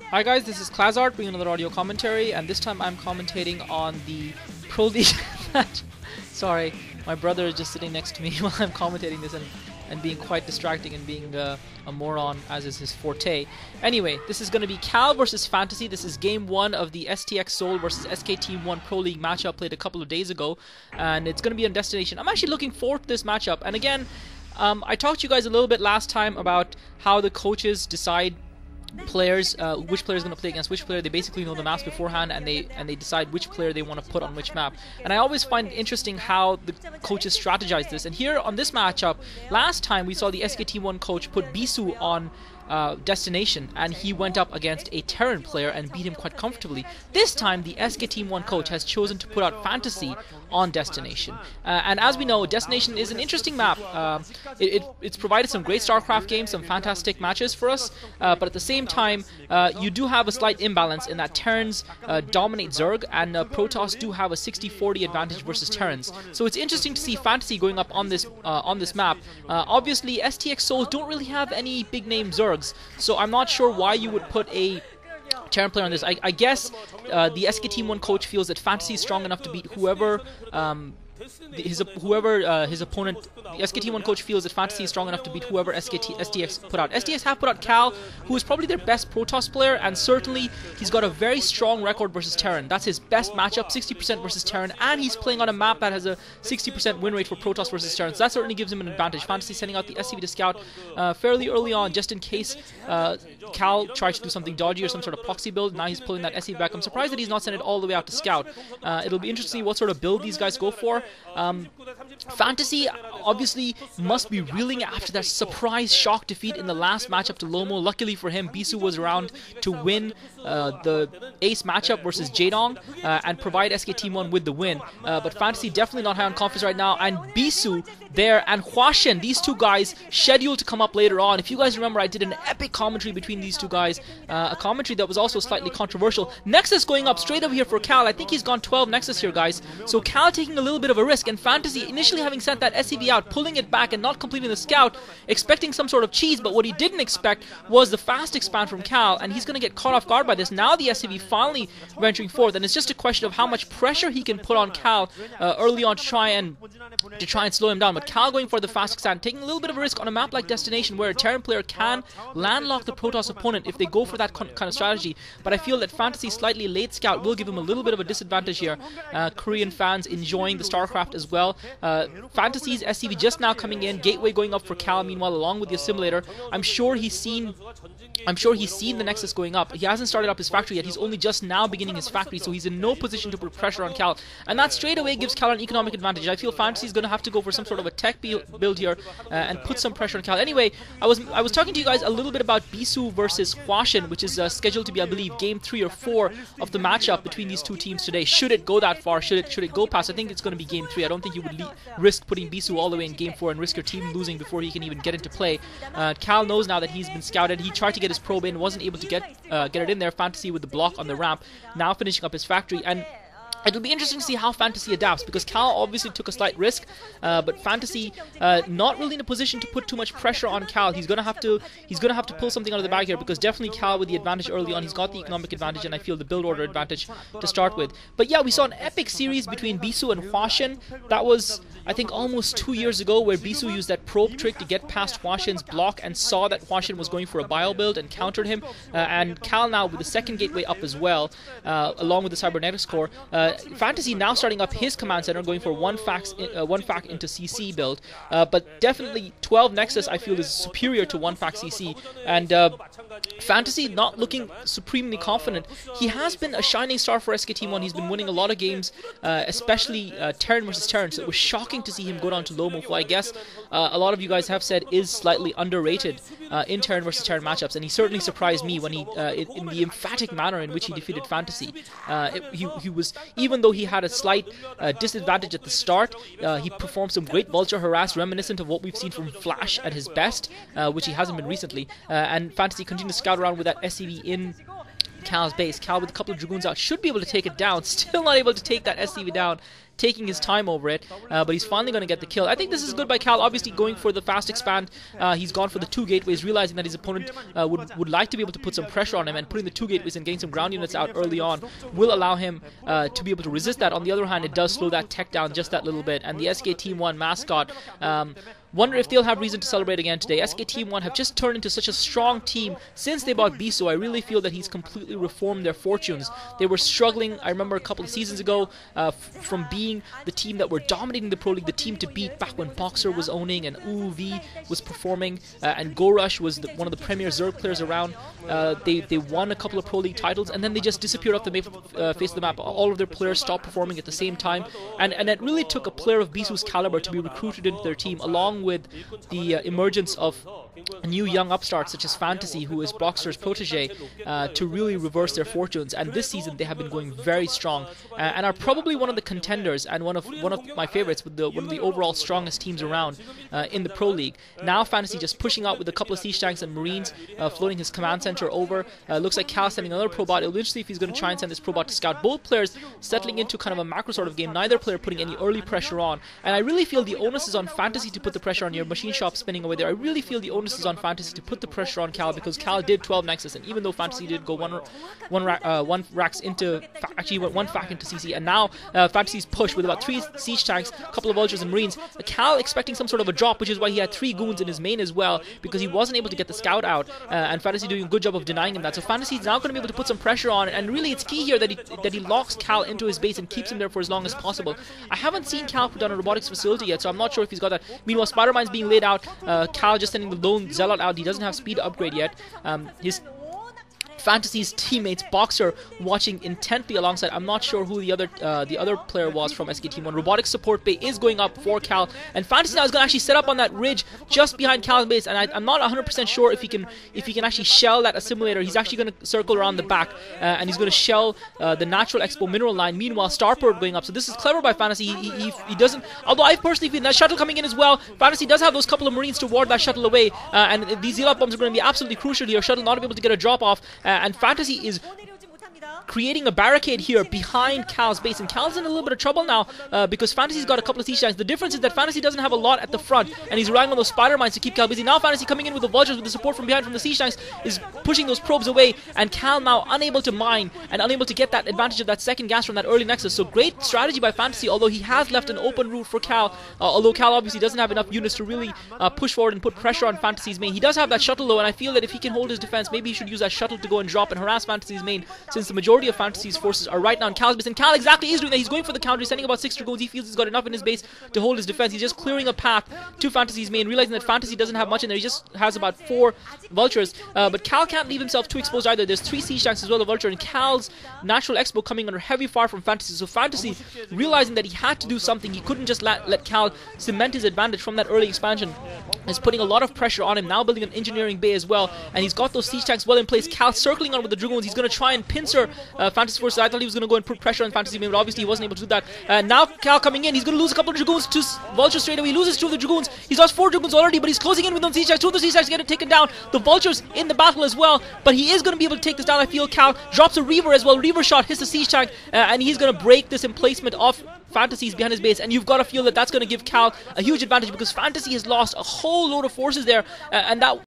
Hi guys, this is Klazart bringing another audio commentary, and this time I'm commentating on the Pro League match. Sorry, my brother is just sitting next to me while I'm commentating this and being quite distracting and being a moron, as is his forte. Anyway, this is going to be Cal versus Fantasy. This is game 1 of the STX Seoul versus SKT1 Pro League matchup played a couple of days ago, and it's going to be on Destination. I'm actually looking forward to this matchup, and again, I talked to you guys a little bit last time about how the coaches decide players, which player is going to play against which player. They basically know the maps beforehand, and they decide which player they want to put on which map. And I always find it interesting how the coaches strategize this. And here on this matchup, last time we saw the SKT1 coach put Bisu on Destination, and he went up against a Terran player and beat him quite comfortably. This time the SKT1 coach has chosen to put out Fantasy on Destination, and as we know, Destination is an interesting map. It's provided some great StarCraft games, some fantastic matches for us, but at the same time you do have a slight imbalance in that Terrans dominate Zerg, and Protoss do have a 60-40 advantage versus Terrans. So it's interesting to see Fantasy going up on this map. Obviously STX Souls don't really have any big name Zerg, so I'm not sure why you would put a Terran player on this. I guess the SKT1 coach feels that Fantasy is strong enough to beat whoever his opponent. The SKT1 coach feels that Fantasy is strong enough to beat whoever STX put out. STX have put out Cal, who is probably their best Protoss player, and certainly he's got a very strong record versus Terran. That's his best matchup, 60% versus Terran, and he's playing on a map that has a 60% win rate for Protoss versus Terran, so that certainly gives him an advantage. Fantasy sending out the SCV to scout fairly early on, just in case Cal tries to do something dodgy or some sort of proxy build. Now he's pulling that SCV back. I'm surprised that he's not sent it all the way out to scout. It'll be interesting to see what sort of build these guys go for. Fantasy obviously must be reeling after that surprise shock defeat in the last matchup to Lomo. Luckily for him, Bisu was around to win the ace matchup versus Jaedong and provide SKT1 with the win. But Fantasy definitely not high on confidence right now, and Bisu there and Huashen, these two guys scheduled to come up later on. If you guys remember, I did an epic commentary between these two guys, a commentary that was also slightly controversial. Nexus going up straight over here for Cal. I think he's gone 12 Nexus here, guys. So Cal taking a little bit of a risk, and Fantasy initially having sent that SCV out, pulling it back and not completing the scout, expecting some sort of cheese, but what he didn't expect was the fast expand from Cal, and he's going to get caught off guard by this. Now the SCV finally venturing forth, and it's just a question of how much pressure he can put on Cal early on to try and slow him down. But Cal going for the fast expand, taking a little bit of a risk on a map like Destination, where a Terran player can landlock the Protoss opponent if they go for that kind of strategy. But I feel that Fantasy's slightly late scout will give him a little bit of a disadvantage here. Korean fans enjoying the StarCraft as well. Fantasy's SCV just now coming in, Gateway going up for Cal, meanwhile, along with the Assimilator. I'm sure he's seen the Nexus going up. He hasn't started up his factory yet. He's only just now beginning his factory, so he's in no position to put pressure on Cal, and that straight away gives Cal an economic advantage. I feel Fantasy is going to have to go for some sort of a tech build here and put some pressure on Cal. Anyway, I was talking to you guys a little bit about Bisu versus Huashen, which is scheduled to be, I believe, game 3 or 4 of the matchup between these two teams today. Should it go that far? Should it go past? I think it's going to be game 3. I don't think you would risk putting Bisu all the way in game 4 and risk your team losing before he can even get into play. Cal knows now that he's been scouted. He tried to get his probe in, wasn't able to get it in there. Fantasy with the block on the ramp, now finishing up his factory, and it'll be interesting to see how Fantasy adapts, because Cal obviously took a slight risk, but Fantasy not really in a position to put too much pressure on Cal. He's gonna have to pull something out of the bag here, because definitely Cal with the advantage early on. He's got the economic advantage, and I feel the build order advantage to start with. But yeah, we saw an epic series between Bisu and Huashen. That was, I think, almost 2 years ago, where Bisu used that probe trick to get past Huashen's block and saw that Huashen was going for a bio build and countered him. And Cal now with the second gateway up as well, along with the cybernetics core. Fantasy now starting up his command center, going for one fac into CC build, but definitely 12 Nexus I feel is superior to one fac CC, and Fantasy not looking supremely confident. He has been a shining star for SKT1. He's been winning a lot of games, especially Terran versus Terran, so it was shocking to see him go down to Lomo, who I guess a lot of you guys have said is slightly underrated in Terran versus Terran matchups, and he certainly surprised me when he in the emphatic manner in which he defeated Fantasy. He was, even though he had a slight disadvantage at the start, he performed some great vulture harass reminiscent of what we've seen from Flash at his best, which he hasn't been recently, and Fantasy continued to scout around with that SCV in Cal's base. Cal with a couple of Dragoons out should be able to take it down. Still not able to take that SCV down. taking his time over it, but he's finally going to get the kill. I think this is good by Cal, obviously going for the fast expand. He's gone for the 2 gateways, realizing that his opponent would like to be able to put some pressure on him, and putting the 2 gateways and getting some ground units out early on will allow him to be able to resist that. On the other hand, it does slow that tech down just that little bit, and the SKT1 mascot, wonder if they'll have reason to celebrate again today. SKT1 have just turned into such a strong team since they bought Bisu. I really feel that he's completely reformed their fortunes. They were struggling, I remember a couple of seasons ago, from being the team that were dominating the Pro League, the team to beat back when Boxer was owning and UV was performing, and Gorush was one of the premier Zerg players around. They won a couple of Pro League titles, and then they just disappeared off the face of the map. All of their players stopped performing at the same time, and it really took a player of Bisu's caliber to be recruited into their team, along with the emergence of new young upstarts such as Fantasy, who is Boxer's protege, to really reverse their fortunes. And this season they have been going very strong, and are probably one of the contenders and one of my favorites, with one of the overall strongest teams around in the Pro League. Now Fantasy just pushing out with a couple of siege tanks and marines, floating his command center over. Looks like Cal sending another probot. It'll be interesting if he's going to try and send this probot to scout. Both players settling into kind of a macro sort of game, neither player putting any early pressure on, and I really feel the onus is on Fantasy to put the pressure on. Your machine shop spinning away there. I really feel the onus is on Fantasy to put the pressure on Cal, because Cal did 12 Nexus, and even though Fantasy did go one racks into, actually went 1 fac into CC, and now Fantasy's push with about 3 siege tanks, a couple of vultures and marines. Cal expecting some sort of a drop, which is why he had 3 goons in his main as well, because he wasn't able to get the scout out, and Fantasy doing a good job of denying him that. So Fantasy is now going to be able to put some pressure on, and really it's key here that he locks Cal into his base and keeps him there for as long as possible. I haven't seen Cal put down a robotics facility yet, so I'm not sure if he's got that. Meanwhile, Spider-Mine's being laid out. Cal just sending the lone Zealot out. He doesn't have speed upgrade yet. His Fantasy's teammates, Boxer, watching intently alongside. I'm not sure who the other player was from SKT1. Robotics support bay is going up for Cal, and Fantasy now is going to actually set up on that ridge just behind Cal's base, and I'm not 100% sure if he can actually shell that assimilator. He's actually going to circle around the back, and he's going to shell the natural expo mineral line. Meanwhile, Starport going up. So this is clever by Fantasy. He doesn't. Although I personally feel that shuttle coming in as well. Fantasy does have those couple of marines to ward that shuttle away, and these Zealot bombs are going to be absolutely crucial here. Shuttle not able to get a drop off. And Fantasy is creating a barricade here behind Cal's base, and Cal's in a little bit of trouble now because Fantasy's got a couple of siege tanks. The difference is that Fantasy doesn't have a lot at the front, and he's relying on those spider mines to keep Cal busy. Now Fantasy coming in with the vultures, with the support from behind from the siege tanks, is pushing those probes away, and Cal now unable to mine and unable to get that advantage of that second gas from that early nexus. So great strategy by Fantasy, although he has left an open route for Cal, although Cal obviously doesn't have enough units to really push forward and put pressure on Fantasy's main. He does have that shuttle though, and I feel that if he can hold his defense, maybe he should use that shuttle to go and drop and harass Fantasy's main, since the majority of Fantasy's forces are right now in Cal's base, and Cal exactly is doing that. He's going for the counter. He's sending about 6 dragoons. He feels he's got enough in his base to hold his defense. He's just clearing a path to Fantasy's main, realizing that Fantasy doesn't have much in there. He just has about 4 vultures, but Cal can't leave himself too exposed either. There's 3 siege tanks as well, a vulture, and Cal's natural expo coming under heavy fire from Fantasy. So Fantasy, realizing that he had to do something, he couldn't just let Cal cement his advantage from that early expansion, is putting a lot of pressure on him, now building an engineering bay as well, and he's got those siege tanks well in place. Cal circling on with the dragoons. He's going to try and pincer Fantasy forces. I thought he was going to go and put pressure on Fantasy main, but obviously he wasn't able to do that. Now Cal coming in, he's going to lose a couple of dragoons to vultures straight away. He loses 2 of the dragoons. He's lost 4 dragoons already, but he's closing in with those siege tanks. 2 of the siege tanks get taken down. The vultures in the battle as well, but he is going to be able to take this down. I feel Cal drops a Reaver as well. Reaver shot hits the siege tank, and he's going to break this emplacement of Fantasy's behind his base, and you've got to feel that that's going to give Cal a huge advantage, because Fantasy has lost a whole load of forces there, and that